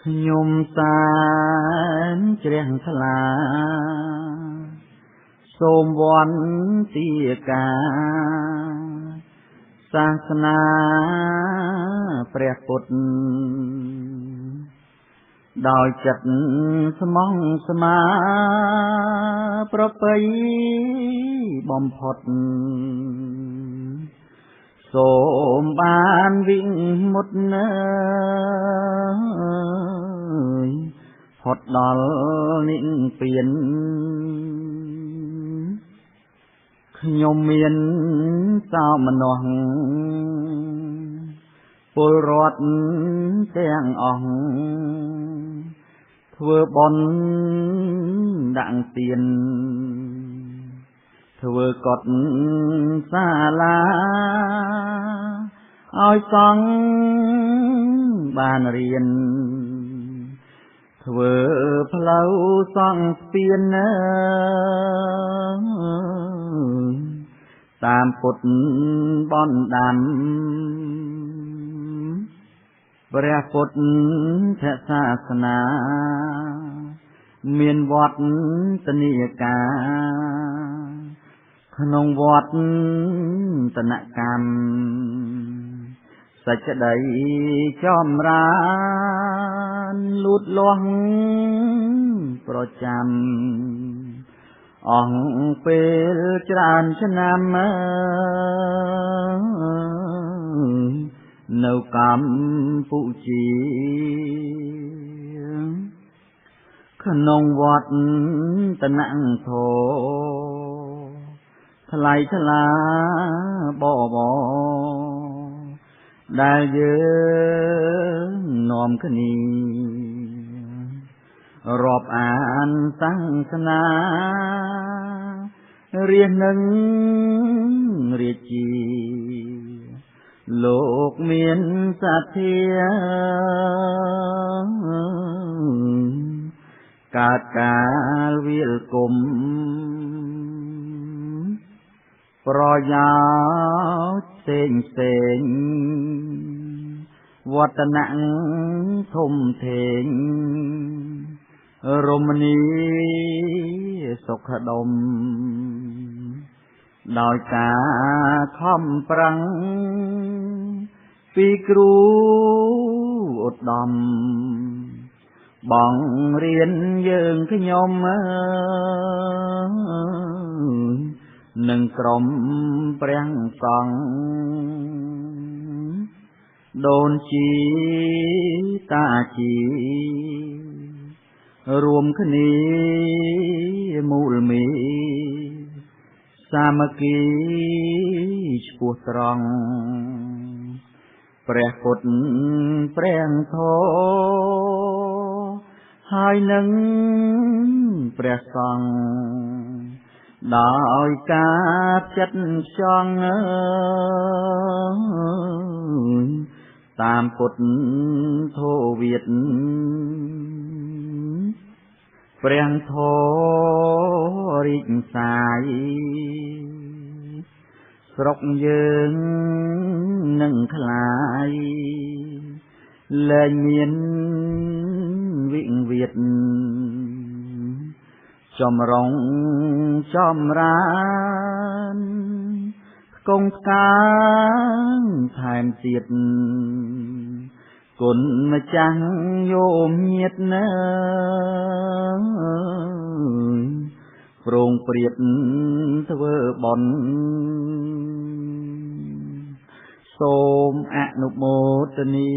ខ្ញុំសានជ្រះថ្លាសូមវន្ទាការសាសនាព្រះពុទ្ធដោយចិត្តស្មោះស្ម័គ្រប្រពៃបំផុតសូមបានវិញមុតផុតដល់និព្វានខ្ញុំមានសោមនស្សពលរដ្ឋទាំងអស់ធ្វើបុណ្យដាក់ទានធ្វើកុដិសាលាឲ្យសង្ឃបានរៀនធ្វើផ្លូវសង់ស្ពានតាមពុទ្ធបណ្ដាំព្រះពុទ្ធសាសនាមានវត្តនីយការក្នុងវត្តនកម្មសច្ចដីចម្រើនលូតលាស់ប្រចាំអង្គពេលច្រើនឆ្នាំនៅកម្ពុជាក្នុងវត្តនធម៌ថ្លៃថ្លាបបដែលយើងនាំគ្នារាប់អានសាសនារាជនឹងរាជាលោកមានសទ្ធាកើតកាលវាលគុំប្រយោជន៍ផ្សេងវឌ្ឍនៈធំធេងរមណីសុខដុមដោយការខំប្រឹងពីគ្រូឧត្តមបងរៀនយើងខ្ញុំនឹងក្រុមព្រះសង្ឃដូនជីតាជីរួមគ្នាមូលមេសាមគ្គីឆ្ពោះត្រង់ព្រះពុទ្ធព្រះធម៌ហើយនឹងព្រះសង្ឃដោយការចិត្តខ្យល់តាមពុទ្ធធម៌វិទ្យព្រះធម៌រីកសាយស្រុកយើងនឹងคลายលែងមានវិង្វេតចម្រុងចម្រើនគង់ស្កាងថែមទៀតគុណម្ចាស់យោមញាតណាប្រងព្រាតធ្វើបុណ្យសូមអនុមោទនា